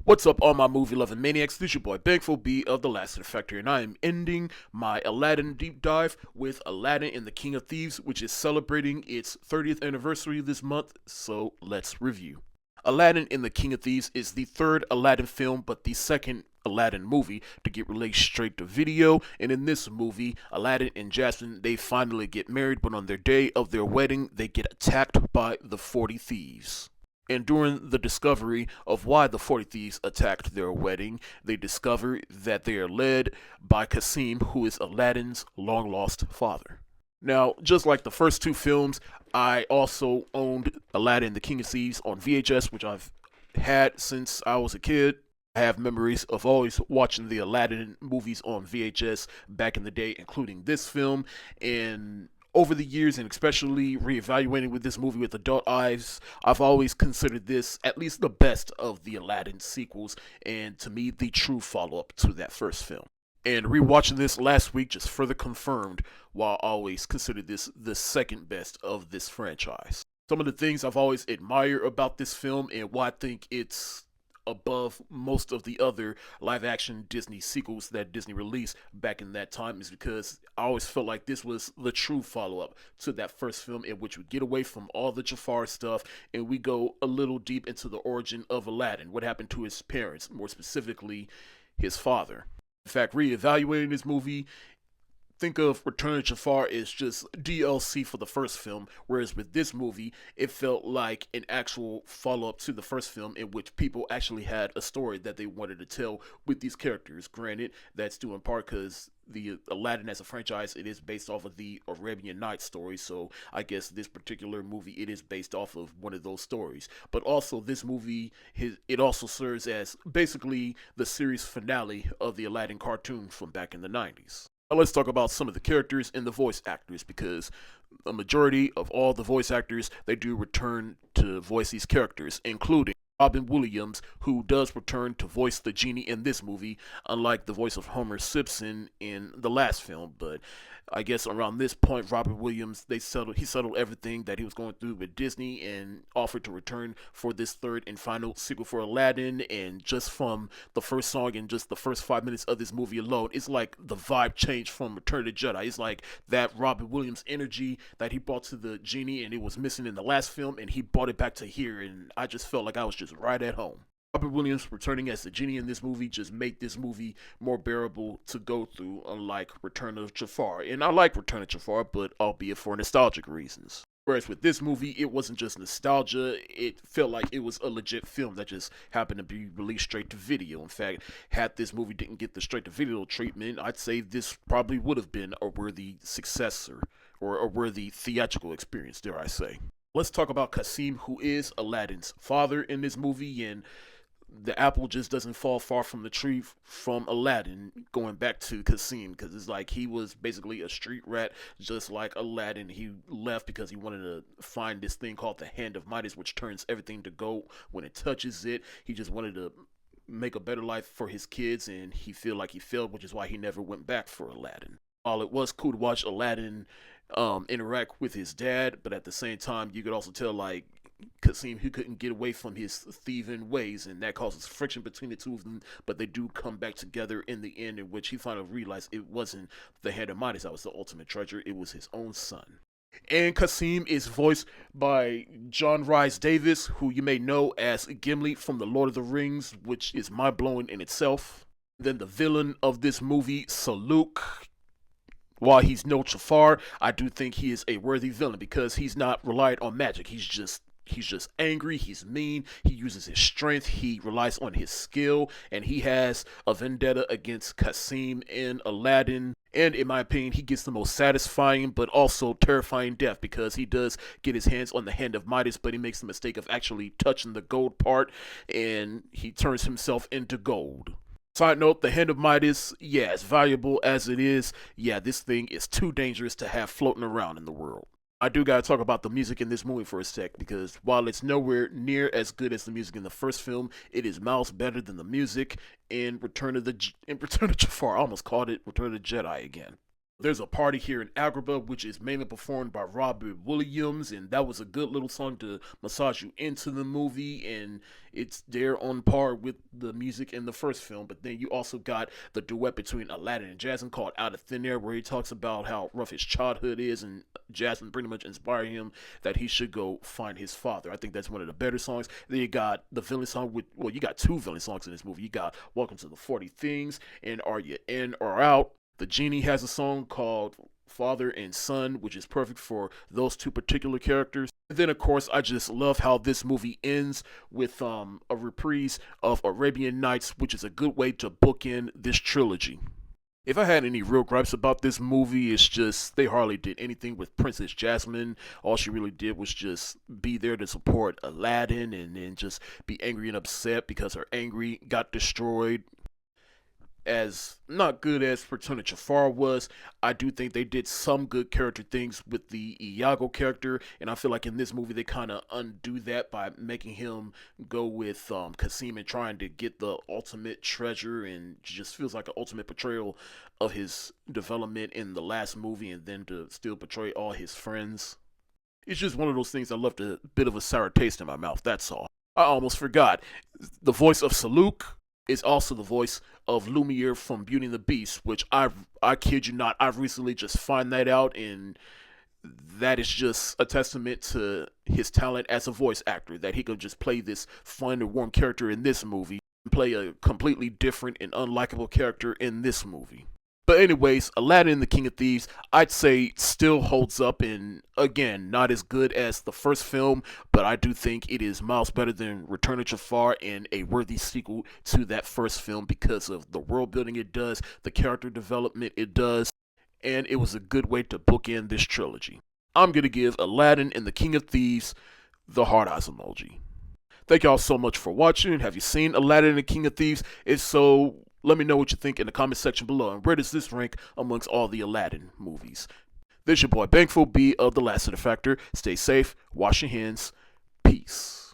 What's up, all my movie-loving maniacs? This is your boy Thankful B of the Lassiter Factory, and I am ending my Aladdin deep dive with Aladdin and the King of Thieves, which is celebrating its 30th anniversary this month, so let's review. Aladdin and the King of Thieves is the third Aladdin film, but the second Aladdin movie to get released straight to video. And in this movie, Aladdin and Jasmine, they finally get married, but on their day of their wedding, they get attacked by the 40 Thieves. And during the discovery of why the 40 Thieves attacked their wedding, they discover that they are led by Kasim, who is Aladdin's long lost father. Now, just like the first two films, I also owned Aladdin the King of Thieves on VHS, which I've had since I was a kid. I have memories of always watching the Aladdin movies on VHS back in the day, including this film. And over the years, and especially reevaluating with this movie with adult eyes, I've always considered this at least the best of the Aladdin sequels, and to me, the true follow up to that first film. And rewatching this last week just further confirmed why I always considered this the second best of this franchise. Some of the things I've always admired about this film and why I think it's above most of the other live action Disney sequels that Disney released back in that time is because I always felt like this was the true follow up to that first film, in which we get away from all the Jafar stuff and we go a little deep into the origin of Aladdin, what happened to his parents, more specifically his father. In fact, reevaluating this movie, think of Return of Jafar as just DLC for the first film, whereas with this movie, it felt like an actual follow-up to the first film in which people actually had a story that they wanted to tell with these characters. Granted, that's due in part because the Aladdin as a franchise, it is based off of the Arabian Nights story, so I guess this particular movie, it is based off of one of those stories. But also, this movie, it also serves as basically the series finale of the Aladdin cartoon from back in the 90s. Now let's talk about some of the characters and the voice actors, because a majority of all the voice actors, they do return to voice these characters, including Robin Williams, who does return to voice the genie in this movie, unlike the voice of Homer Simpson in the last film. But I guess around this point, Robin Williams, he settled everything that he was going through with Disney and offered to return for this third and final sequel for Aladdin. And just from the first song and just the first 5 minutes of this movie alone, it's like the vibe changed from Return of the Jedi. It's like that Robin Williams energy that he brought to the genie and it was missing in the last film, and he brought it back to here, and I just felt like I was just right at home. Robert Williams returning as the genie in this movie just made this movie more bearable to go through, unlike Return of Jafar. And I like Return of Jafar, but albeit for nostalgic reasons. Whereas with this movie, it wasn't just nostalgia, it felt like it was a legit film that just happened to be released straight to video. In fact, had this movie didn't get the straight to video treatment, I'd say this probably would have been a worthy successor, or a worthy theatrical experience, dare I say. Let's talk about Kasim, who is Aladdin's father in this movie, and the apple just doesn't fall far from the tree from Aladdin, going back to Kasim, because it's like he was basically a street rat just like Aladdin. He left because he wanted to find this thing called the Hand of Midas, which turns everything to gold when it touches it. He just wanted to make a better life for his kids, and he feel like he failed, which is why he never went back for Aladdin. While it was cool to watch Aladdin interact with his dad, but at the same time, you could also tell like Kasim, he couldn't get away from his thieving ways, and that causes friction between the two of them. But they do come back together in the end, in which he finally realized it wasn't the Hand of Midas that was the ultimate treasure; it was his own son. And Kasim is voiced by John Rhys Davis, who you may know as Gimli from The Lord of the Rings, which is mind blowing in itself. Then the villain of this movie, Saluk. While he's no Jafar, I do think he is a worthy villain because he's not reliant on magic. He's just angry, he's mean, he uses his strength, he relies on his skill, and he has a vendetta against Kasim and Aladdin. And in my opinion, he gets the most satisfying but also terrifying death because he does get his hands on the Hand of Midas, but he makes the mistake of actually touching the gold part, and he turns himself into gold. Side note, the Hand of Midas, yeah, as valuable as it is, yeah, this thing is too dangerous to have floating around in the world. I do gotta talk about the music in this movie for a sec, because while it's nowhere near as good as the music in the first film, it is miles better than the music in Return of Jafar. I almost called it Return of the Jedi again. There's a party here in Agrabah, which is mainly performed by Robert Williams, and that was a good little song to massage you into the movie, and it's there on par with the music in the first film. But then you also got the duet between Aladdin and Jasmine called Out of Thin Air, where he talks about how rough his childhood is, and Jasmine pretty much inspired him that he should go find his father. I think that's one of the better songs. Then you got the villain song with, well, you got two villain songs in this movie. You got Welcome to the 40 Things and Are You In or Out? The Genie has a song called Father and Son, which is perfect for those two particular characters. And then, of course, I just love how this movie ends with a reprise of Arabian Nights, which is a good way to bookend this trilogy. If I had any real gripes about this movie, it's just they hardly did anything with Princess Jasmine. All she really did was just be there to support Aladdin and then just be angry and upset because her angry got destroyed. As not good as Fortuna Jafar was, I do think they did some good character things with the Iago character, and I feel like in this movie they kind of undo that by making him go with Kasim and trying to get the ultimate treasure, and just feels like an ultimate portrayal of his development in the last movie, and then to still portray all his friends. It's just one of those things that left a bit of a sour taste in my mouth, that's all. I almost forgot. The voice of Saluk is also the voice of Lumiere from Beauty and the Beast, which I kid you not, I've recently just found that out, and that is just a testament to his talent as a voice actor, that he could just play this fun and warm character in this movie and play a completely different and unlikable character in this movie. But anyways, Aladdin and the King of Thieves, I'd say still holds up, and again, not as good as the first film, but I do think it is miles better than Return of Jafar and a worthy sequel to that first film because of the world building it does, the character development it does, and it was a good way to bookend this trilogy. I'm going to give Aladdin and the King of Thieves the hard eyes emoji. Thank y'all so much for watching. Have you seen Aladdin and the King of Thieves? If so, let me know what you think in the comment section below, and where does this rank amongst all the Aladdin movies? This your boy Bankful B of the Lassiter Factor. Stay safe, wash your hands, peace.